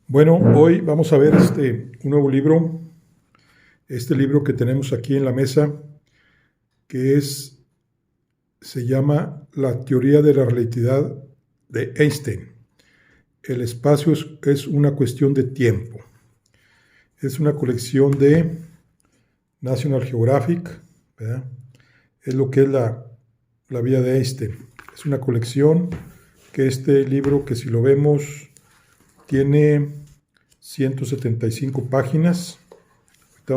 Bueno, hoy vamos a ver un nuevo libro, este libro que tenemos aquí en la mesa, que se llama La teoría de la relatividad de Einstein. El espacio es una cuestión de tiempo. Es una colección de National Geographic, ¿verdad? Es lo que es la vida de Einstein. Es una colección que este libro, que si lo vemos, tiene 175 páginas. Ahorita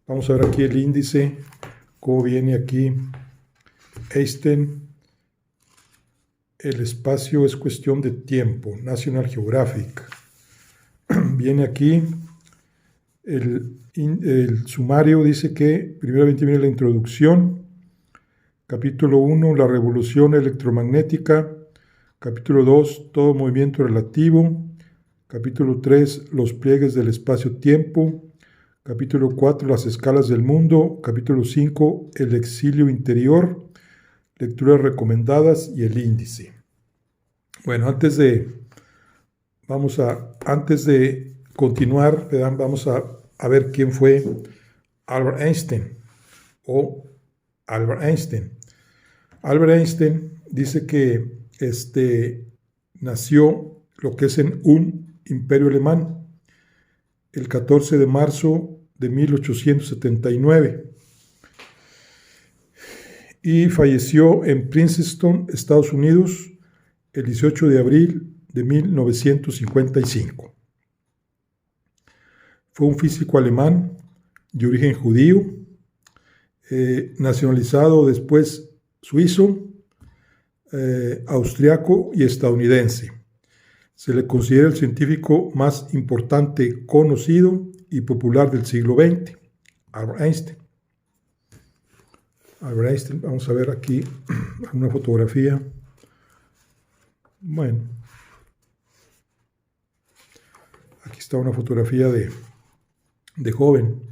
vamos a ver aquí el índice, cómo viene aquí. Einstein, el espacio es cuestión de tiempo, National Geographic. Viene aquí el sumario, dice que primeramente viene la introducción, capítulo 1, la revolución electromagnética, capítulo 2, todo movimiento relativo, capítulo 3, los pliegues del espacio-tiempo, capítulo 4, las escalas del mundo, capítulo 5, el exilio interior, lecturas recomendadas y el índice. Bueno, antes de continuar, vamos a ver quién fue Albert Einstein o Albert Einstein. Albert Einstein dice que nació lo que es en un imperio alemán el 14 de marzo de 1879 y falleció en Princeton, Estados Unidos, el 18 de abril de 1955. Fue un físico alemán de origen judío, nacionalizado después suizo, austriaco y estadounidense. Se le considera el científico más importante, conocido y popular del siglo XX, Albert Einstein. Albert Einstein, vamos a ver aquí una fotografía. Bueno, aquí está una fotografía de joven.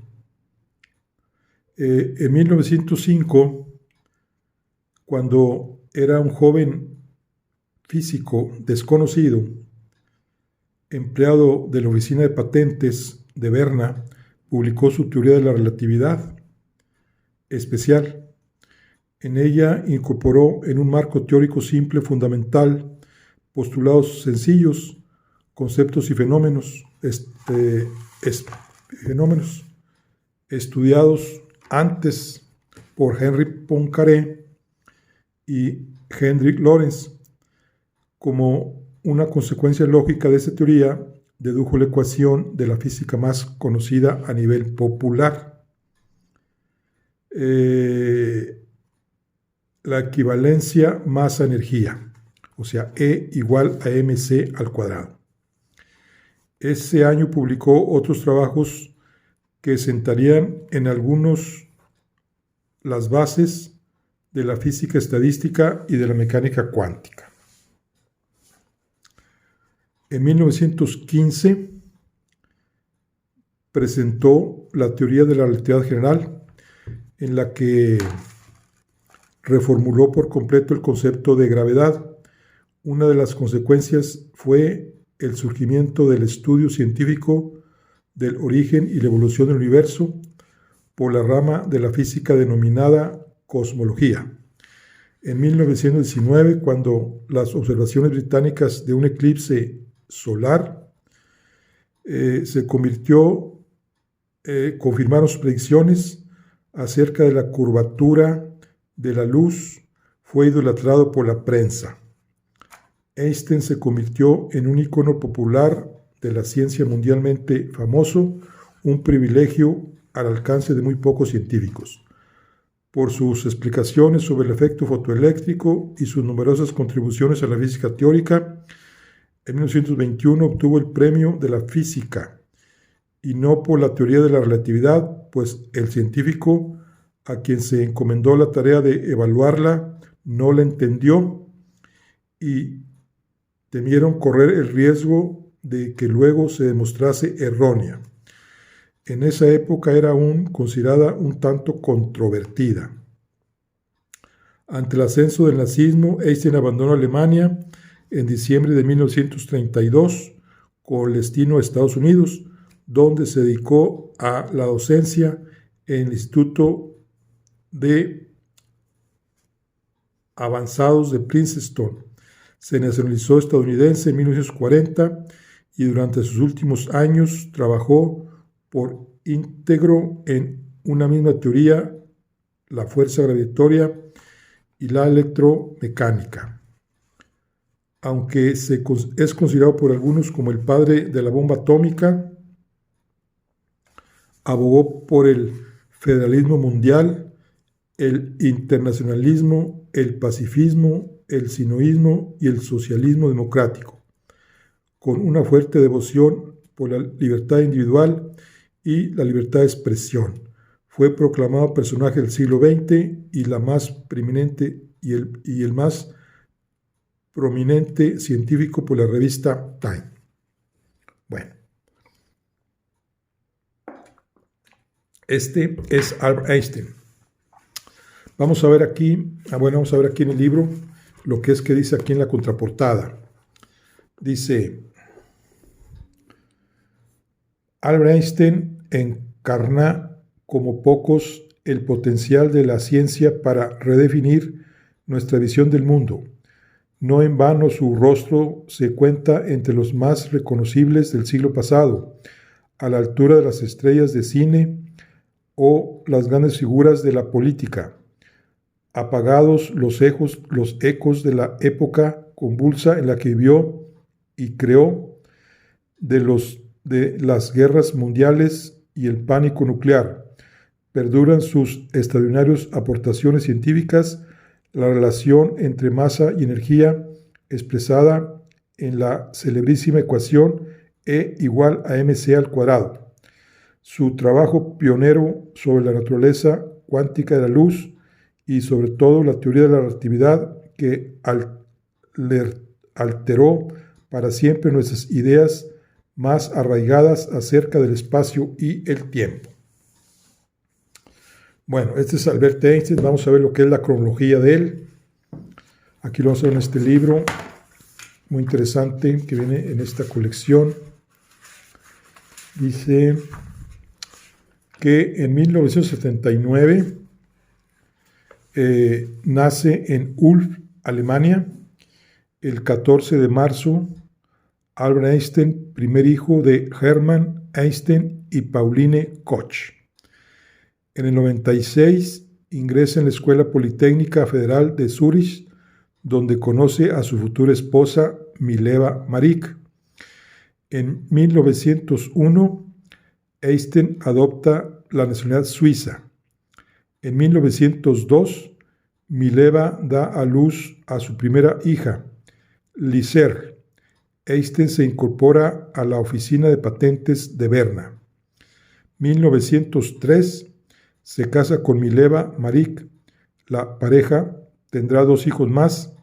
En 1905, cuando era un joven físico desconocido, empleado de la oficina de patentes de Berna, publicó su teoría de la relatividad especial. En ella incorporó en un marco teórico simple fundamental postulados sencillos, conceptos y fenómenos estudiados antes por Henri Poincaré y Hendrik Lorentz. Como una consecuencia lógica de esta teoría, dedujo la ecuación de la física más conocida a nivel popular. La equivalencia masa-energía, o sea, E igual a mc al cuadrado. Ese año publicó otros trabajos que sentarían en algunos las bases de la física estadística y de la mecánica cuántica. En 1915 presentó la teoría de la relatividad general, en la que reformuló por completo el concepto de gravedad. Una de las consecuencias fue el surgimiento del estudio científico del origen y la evolución del universo por la rama de la física denominada cosmología. En 1919, cuando las observaciones británicas de un eclipse solar confirmaron sus predicciones acerca de la curvatura de la luz, fue idolatrado por la prensa. Einstein se convirtió en un ícono popular de la ciencia mundialmente famoso, un privilegio al alcance de muy pocos científicos. Por sus explicaciones sobre el efecto fotoeléctrico y sus numerosas contribuciones a la física teórica, en 1921 obtuvo el premio de la física, y no por la teoría de la relatividad, pues el científico a quien se encomendó la tarea de evaluarla no la entendió y temieron correr el riesgo de que luego se demostrase errónea. En esa época era aún considerada un tanto controvertida. Ante el ascenso del nazismo, Einstein abandonó Alemania en diciembre de 1932 con destino a Estados Unidos, donde se dedicó a la docencia en el Instituto de Avanzados de Princeton. Se nacionalizó estadounidense en 1940 y durante sus últimos años trabajó por íntegro en una misma teoría, la fuerza gravitatoria y la electromecánica. Aunque es considerado por algunos como el padre de la bomba atómica, abogó por el federalismo mundial, el internacionalismo, el pacifismo, el sinoísmo y el socialismo democrático, con una fuerte devoción por la libertad individual y la libertad de expresión. Fue proclamado personaje del siglo XX y la más preeminente y el más prominente científico por la revista Time. Bueno, este es Albert Einstein. Vamos a ver aquí en el libro lo que dice aquí en la contraportada. Dice: Albert Einstein encarna como pocos el potencial de la ciencia para redefinir nuestra visión del mundo. No en vano su rostro se cuenta entre los más reconocibles del siglo pasado, a la altura de las estrellas de cine o las grandes figuras de la política. Apagados los ecos de la época convulsa en la que vivió y creó, de las guerras mundiales y el pánico nuclear, perduran sus extraordinarias aportaciones científicas, la relación entre masa y energía expresada en la celebrísima ecuación E igual a mc². Su trabajo pionero sobre la naturaleza cuántica de la luz y sobre todo la teoría de la relatividad, que alteró para siempre nuestras ideas más arraigadas acerca del espacio y el tiempo. Bueno, este es Albert Einstein. Vamos a ver lo que es la cronología de él. Aquí lo vamos a ver en este libro muy interesante que viene en esta colección. Dice que en 1979 nace en Ulm, Alemania, el 14 de marzo, Albert Einstein, primer hijo de Hermann Einstein y Pauline Koch. En el 96 ingresa en la Escuela Politécnica Federal de Zúrich, donde conoce a su futura esposa Mileva Maric. En 1901, Einstein adopta la nacionalidad suiza. En 1902, Mileva da a luz a su primera hija, Lizer. Einstein se incorpora a la oficina de patentes de Berna. 1903, se casa con Mileva Maric. La pareja tendrá 2 hijos más,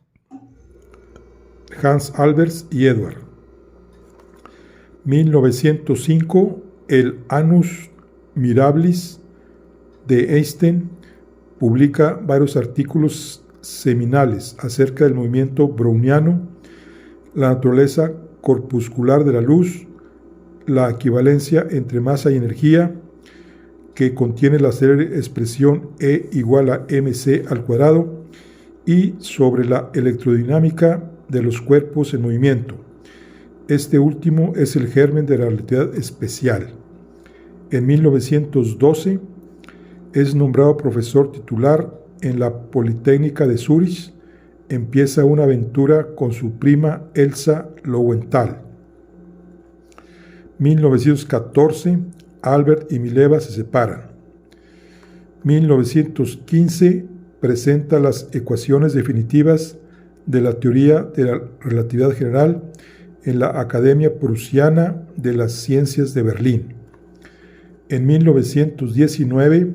Hans Albers y Edward. 1905, el Annus Mirabilis de Einstein publica varios artículos seminales acerca del movimiento browniano, la naturaleza corpuscular de la luz, la equivalencia entre masa y energía, que contiene la célebre expresión E igual a mc², y sobre la electrodinámica de los cuerpos en movimiento. Este último es el germen de la relatividad especial. En 1912 es nombrado profesor titular en la Politécnica de Zúrich. Empieza una aventura con su prima Elsa Lowenthal. 1914, Albert y Mileva se separan. 1915, presenta las ecuaciones definitivas de la teoría de la relatividad general en la Academia Prusiana de las Ciencias de Berlín. En 1919,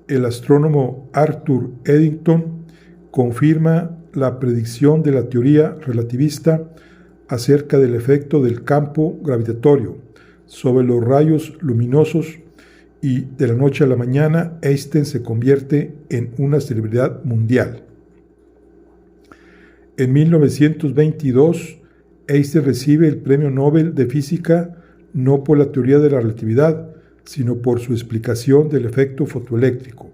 el astrónomo Arthur Eddington confirma la predicción de la teoría relativista acerca del efecto del campo gravitatorio sobre los rayos luminosos, y de la noche a la mañana Einstein se convierte en una celebridad mundial. En 1922, Einstein recibe el Premio Nobel de Física no por la teoría de la relatividad, sino por su explicación del efecto fotoeléctrico.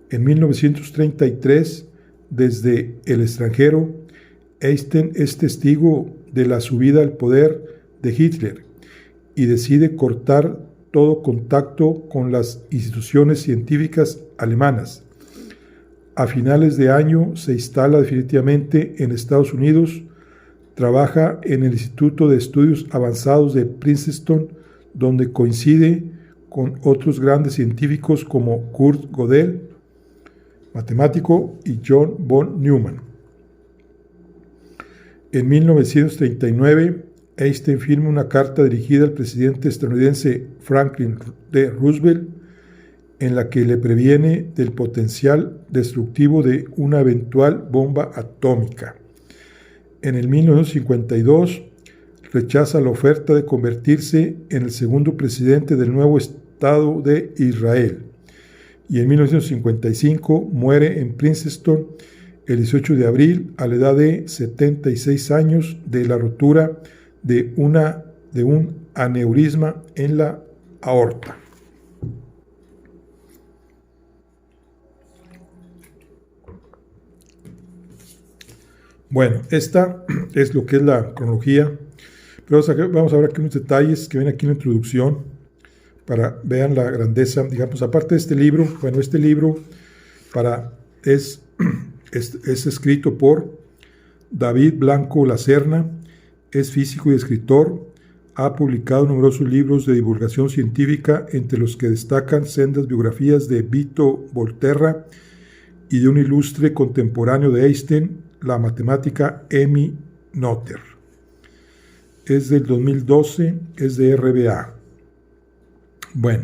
En 1933, desde el extranjero, Einstein es testigo de la subida al poder de Hitler y decide cortar todo contacto con las instituciones científicas alemanas. A finales de año se instala definitivamente en Estados Unidos, trabaja en el Instituto de Estudios Avanzados de Princeton, donde coincide con otros grandes científicos como Kurt Gödel, matemático, y John von Neumann. En 1939, Einstein firma una carta dirigida al presidente estadounidense Franklin D. Roosevelt, en la que le previene del potencial destructivo de una eventual bomba atómica. En el 1952 rechaza la oferta de convertirse en el segundo presidente del nuevo Estado de Israel. Y en 1955 muere en Princeton el 18 de abril a la edad de 76 años de la rotura de un aneurisma en la aorta. Bueno, esta es lo que es la cronología, pero vamos a ver aquí unos detalles que ven aquí en la introducción para vean la grandeza, digamos, aparte de este libro. Bueno, este libro es escrito por David Blanco Lacerna, es físico y escritor, ha publicado numerosos libros de divulgación científica, entre los que destacan sendas biografías de Vito Volterra y de un ilustre contemporáneo de Einstein, la matemática Emmy Noether. Es del 2012, es de RBA. Bueno,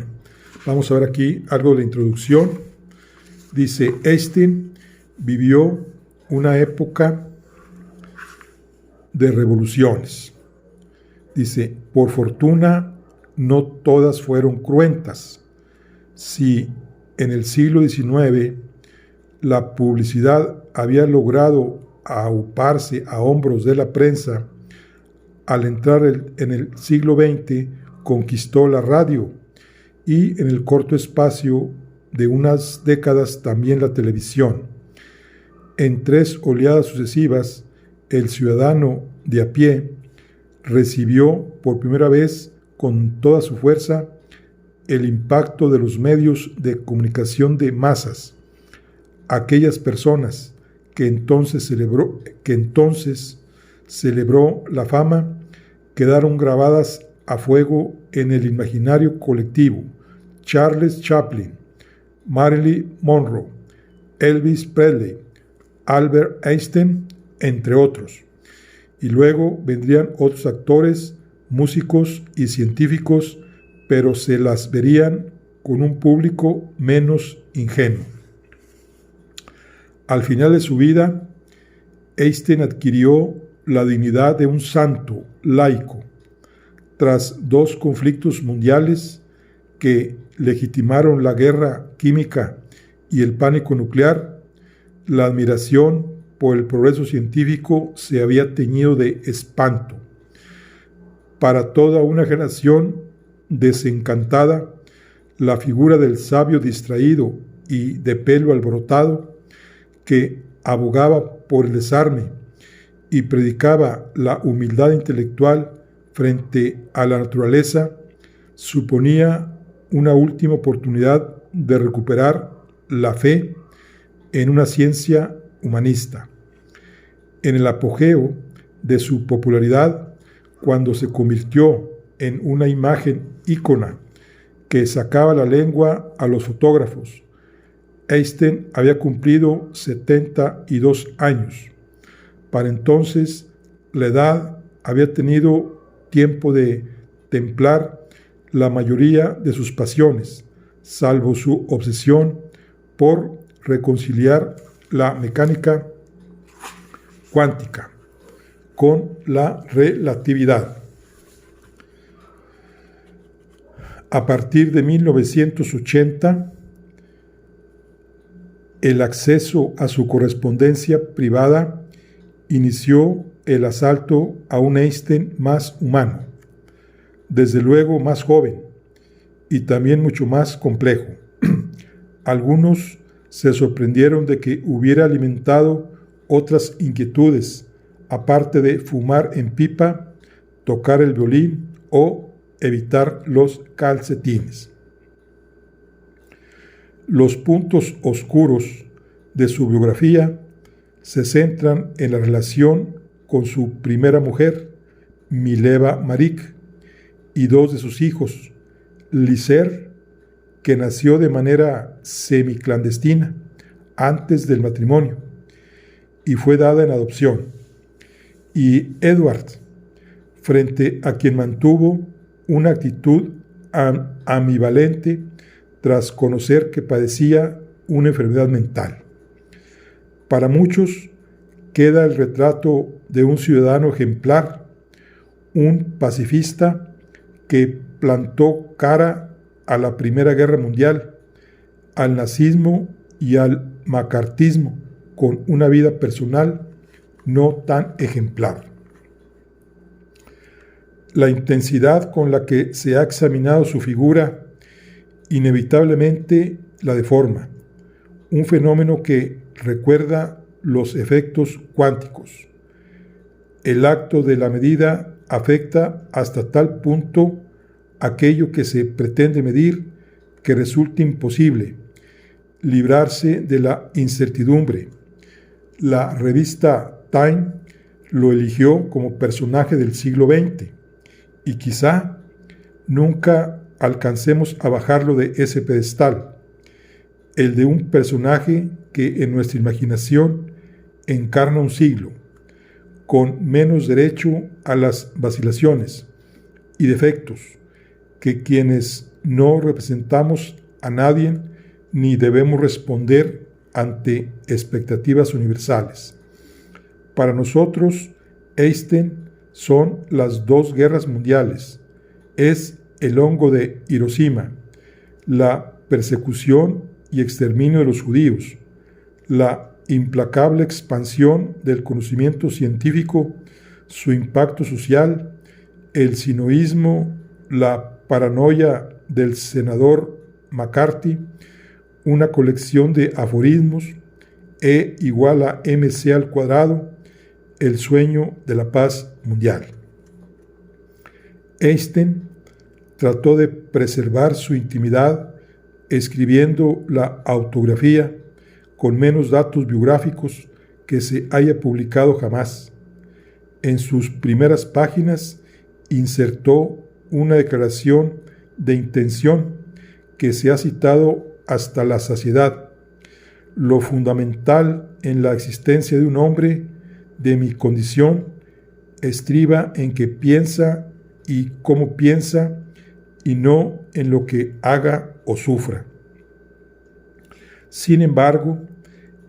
vamos a ver aquí algo de la introducción. Dice, Einstein vivió una época de revoluciones. Dice, por fortuna, no todas fueron cruentas. Si en el siglo XIX la publicidad había logrado auparse a hombros de la prensa, al entrar en el siglo XX conquistó la radio y en el corto espacio de unas décadas también la televisión. En 3 oleadas sucesivas, el ciudadano de a pie recibió por primera vez con toda su fuerza el impacto de los medios de comunicación de masas. Aquellas personas que entonces celebró la fama quedaron grabadas a fuego en el imaginario colectivo. Charles Chaplin, Marilyn Monroe, Elvis Presley, Albert Einstein, entre otros. Y luego vendrían otros actores, músicos y científicos, pero se las verían con un público menos ingenuo. Al final de su vida, Einstein adquirió la dignidad de un santo laico. Tras 2 conflictos mundiales que legitimaron la guerra química y el pánico nuclear, la admiración por el progreso científico se había teñido de espanto. Para toda una generación desencantada, la figura del sabio distraído y de pelo alborotado, que abogaba por el desarme y predicaba la humildad intelectual frente a la naturaleza, suponía una última oportunidad de recuperar la fe en una ciencia humanista. En el apogeo de su popularidad, cuando se convirtió en una imagen ícona que sacaba la lengua a los fotógrafos, Einstein había cumplido 72 años. Para entonces, la edad había tenido tiempo de templar la mayoría de sus pasiones, salvo su obsesión por reconciliar la mecánica cuántica con la relatividad. A partir de 1980, el acceso a su correspondencia privada inició el asalto a un Einstein más humano, desde luego más joven y también mucho más complejo. Algunos se sorprendieron de que hubiera alimentado otras inquietudes, aparte de fumar en pipa, tocar el violín o evitar los calcetines. Los puntos oscuros de su biografía se centran en la relación con su primera mujer, Mileva Maric, y dos de sus hijos, Lizer, que nació de manera semiclandestina antes del matrimonio y fue dada en adopción, y Edward, frente a quien mantuvo una actitud ambivalente tras conocer que padecía una enfermedad mental. Para muchos queda el retrato de un ciudadano ejemplar, un pacifista que plantó cara a la Primera Guerra Mundial, al nazismo y al macartismo, con una vida personal no tan ejemplar. La intensidad con la que se ha examinado su figura inevitablemente la deforma, un fenómeno que recuerda los efectos cuánticos. El acto de la medida afecta hasta tal punto aquello que se pretende medir que resulta imposible librarse de la incertidumbre. La revista Time lo eligió como personaje del siglo XX y quizá nunca alcancemos a bajarlo de ese pedestal, el de un personaje que en nuestra imaginación encarna un siglo, con menos derecho a las vacilaciones y defectos que quienes no representamos a nadie ni debemos responder ante expectativas universales. Para nosotros, Einstein son las dos guerras mundiales, es el hongo de Hiroshima, la persecución y exterminio de los judíos, la implacable expansión del conocimiento científico, su impacto social, el sinoísmo, la paranoia del senador McCarthy, una colección de aforismos, E igual a mc al cuadrado, el sueño de la paz mundial. Einstein trató de preservar su intimidad escribiendo la autografía con menos datos biográficos que se haya publicado jamás. En sus primeras páginas insertó una declaración de intención que se ha citado hasta la saciedad. Lo fundamental en la existencia de un hombre de mi condición estriba en que piensa y cómo piensa y no en lo que haga o sufra. Sin embargo,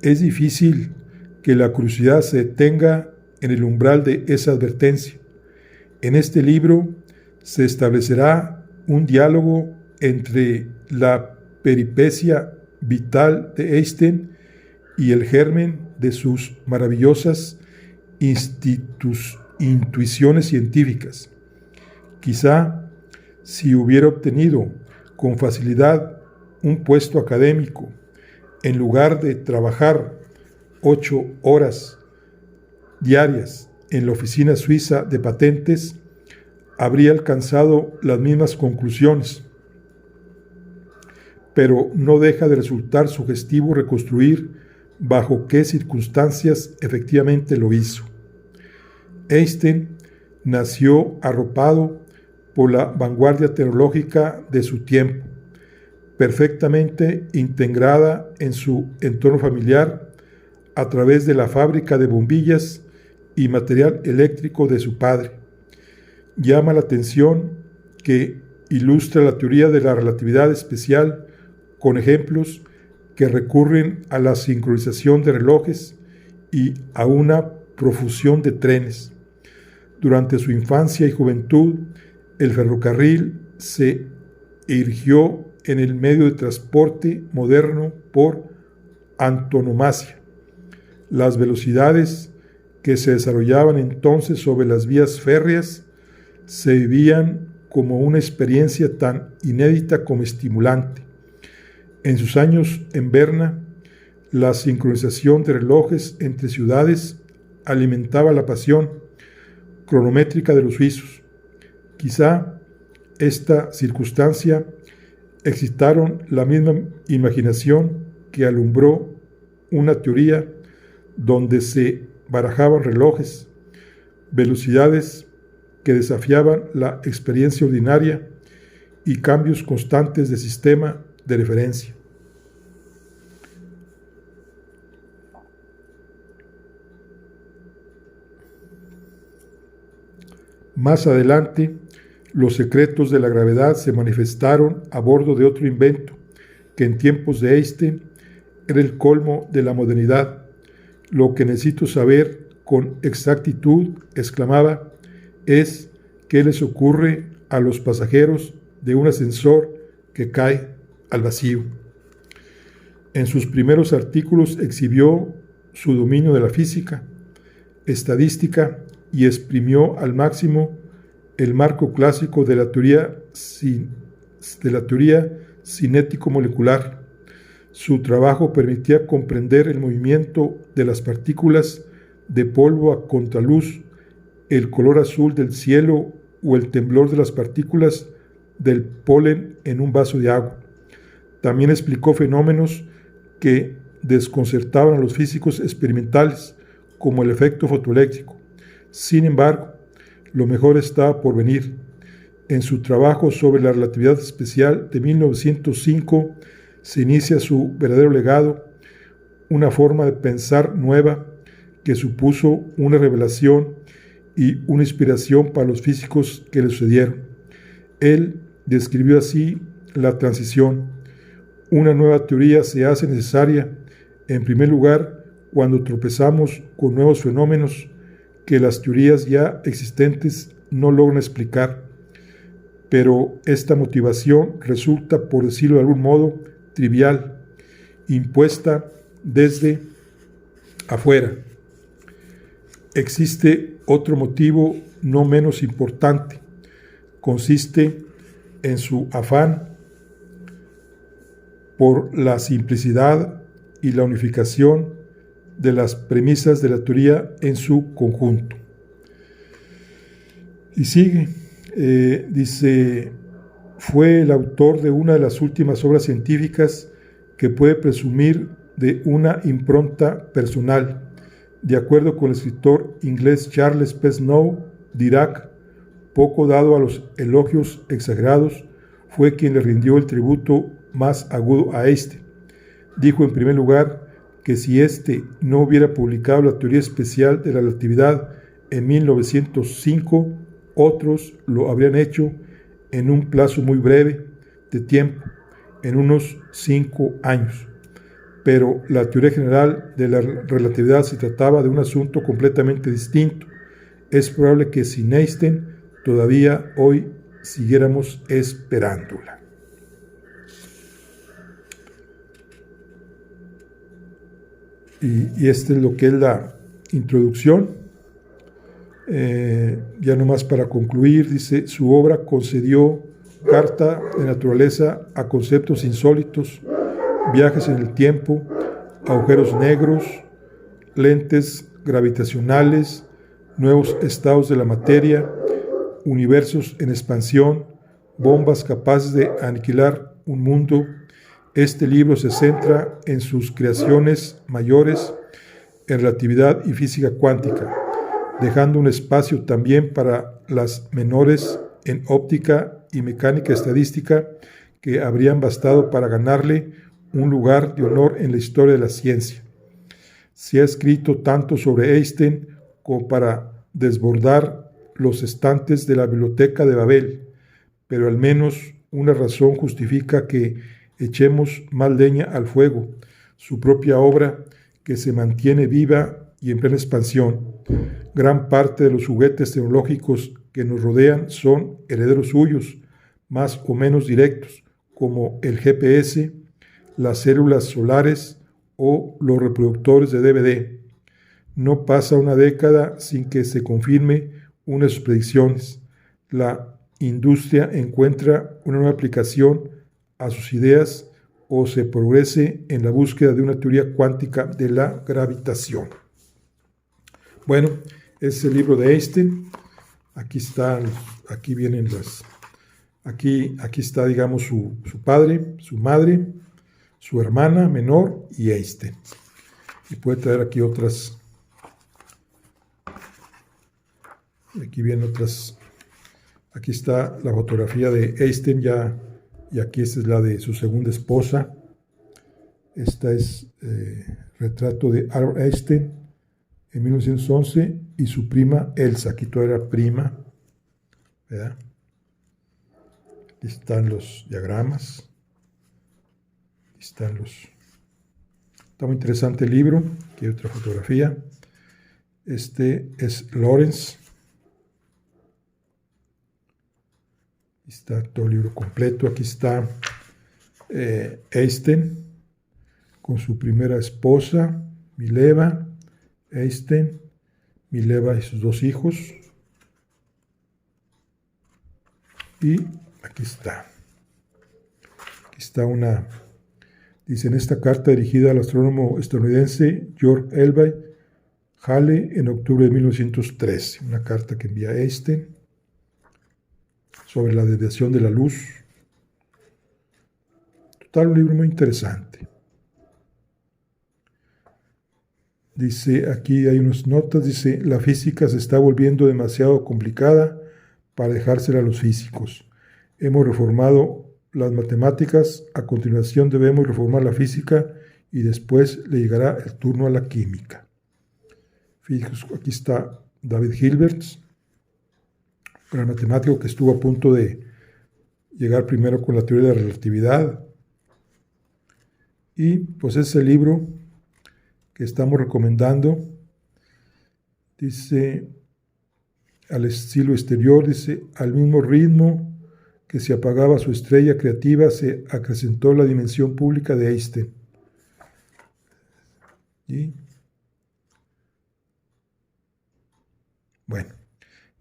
es difícil que la curiosidad se detenga en el umbral de esa advertencia. En este libro se establecerá un diálogo entre la peripecia vital de Einstein y el germen de sus maravillosas intuiciones científicas. Quizá, si hubiera obtenido con facilidad un puesto académico, en lugar de trabajar 8 horas diarias en la oficina suiza de patentes, habría alcanzado las mismas conclusiones. Pero no deja de resultar sugestivo reconstruir bajo qué circunstancias efectivamente lo hizo. Einstein nació arropado por la vanguardia tecnológica de su tiempo, perfectamente integrada en su entorno familiar a través de la fábrica de bombillas y material eléctrico de su padre. Llama la atención que ilustra la teoría de la relatividad especial con ejemplos que recurren a la sincronización de relojes y a una profusión de trenes. Durante su infancia y juventud, el ferrocarril se erigió en el medio de transporte moderno por antonomasia. Las velocidades que se desarrollaban entonces sobre las vías férreas se vivían como una experiencia tan inédita como estimulante. En sus años en Berna, la sincronización de relojes entre ciudades alimentaba la pasión cronométrica de los suizos. Quizá esta circunstancia excitaron la misma imaginación que alumbró una teoría donde se barajaban relojes, velocidades que desafiaban la experiencia ordinaria y cambios constantes de sistema de referencia. Más adelante, los secretos de la gravedad se manifestaron a bordo de otro invento, que en tiempos de Einstein era el colmo de la modernidad. Lo que necesito saber con exactitud, exclamaba, es qué les ocurre a los pasajeros de un ascensor que cae al vacío. En sus primeros artículos exhibió su dominio de la física, estadística y exprimió al máximo el marco clásico de la teoría cinético-molecular. Su trabajo permitía comprender el movimiento de las partículas de polvo a contraluz, el color azul del cielo o el temblor de las partículas del polen en un vaso de agua. También explicó fenómenos que desconcertaban a los físicos experimentales, como el efecto fotoeléctrico. Sin embargo, lo mejor estaba por venir. En su trabajo sobre la relatividad especial de 1905 se inicia su verdadero legado, una forma de pensar nueva que supuso una revelación y una inspiración para los físicos que le sucedieron. Él describió así la transición. Una nueva teoría se hace necesaria, en primer lugar, cuando tropezamos con nuevos fenómenos que las teorías ya existentes no logran explicar. Pero esta motivación resulta, por decirlo de algún modo, trivial, impuesta desde afuera. Existe otro motivo no menos importante. Consiste en su afán por la simplicidad y la unificación de las premisas de la teoría en su conjunto. Y sigue, dice, fue el autor de una de las últimas obras científicas que puede presumir de una impronta personal. De acuerdo con el escritor inglés Charles P. Snow, Dirac, poco dado a los elogios exagerados, fue quien le rindió el tributo más agudo a Einstein. Dijo en primer lugar que si éste no hubiera publicado la teoría especial de la relatividad en 1905, otros lo habrían hecho en un plazo muy breve de tiempo, en unos 5 años. Pero la teoría general de la relatividad se trataba de un asunto completamente distinto. Es probable que sin Einstein todavía hoy siguiéramos esperándola. Y este es lo que es la introducción. Ya nomás para concluir, dice, su obra concedió carta de naturaleza a conceptos insólitos, viajes en el tiempo, agujeros negros, lentes gravitacionales, nuevos estados de la materia, universos en expansión, bombas capaces de aniquilar un mundo. Este libro se centra en sus creaciones mayores en relatividad y física cuántica, dejando un espacio también para las menores en óptica y mecánica estadística que habrían bastado para ganarle un lugar de honor en la historia de la ciencia. Se ha escrito tanto sobre Einstein como para desbordar los estantes de la biblioteca de Babel, pero al menos una razón justifica que echemos más leña al fuego, su propia obra que se mantiene viva y en plena expansión. Gran parte de los juguetes tecnológicos que nos rodean son herederos suyos, más o menos directos, como el GPS, las células solares o los reproductores de DVD. No pasa una década sin que se confirme una de sus predicciones. La industria encuentra una nueva aplicación a sus ideas o se progrese en la búsqueda de una teoría cuántica de la gravitación. Bueno, es el libro de Einstein. Aquí vienen aquí está, digamos, su padre, su madre, su hermana menor y Einstein. Y puede traer aquí otras. Aquí vienen otras. Aquí está la fotografía de Einstein ya, y aquí esta es la de su segunda esposa. Esta es retrato de Albert Einstein en 1911 y su prima Elsa. Aquí todavía era prima, ¿verdad? Aquí están los diagramas. Aquí están Está muy interesante el libro. Aquí hay otra fotografía. Este es Lorentz. Aquí está todo el libro completo. Aquí está Einstein con su primera esposa, Mileva. Einstein, Mileva y sus dos hijos. Y aquí está. Aquí está una. Dice en esta carta dirigida al astrónomo estadounidense George Elbay Hale en octubre de 1913. Una carta que envía Einstein sobre la desviación de la luz. Total, un libro muy interesante. Dice, aquí hay unas notas, dice, la física se está volviendo demasiado complicada para dejársela a los físicos. Hemos reformado las matemáticas, a continuación debemos reformar la física y después le llegará el turno a la química. Fíjate, aquí está David Hilbert, gran matemático que estuvo a punto de llegar primero con la teoría de la relatividad. Y pues ese libro que estamos recomendando, dice, al estilo exterior, dice, al mismo ritmo que se apagaba su estrella creativa, se acrecentó la dimensión pública de Einstein. Y bueno,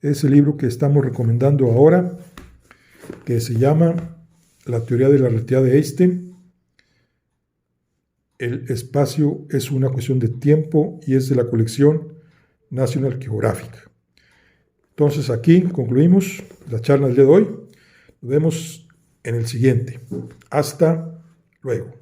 es el libro que estamos recomendando ahora, que se llama La teoría de la relatividad de Einstein. El espacio es una cuestión de tiempo y es de la colección National Geographic. Entonces aquí concluimos la charla del día de hoy. Nos vemos en el siguiente. Hasta luego.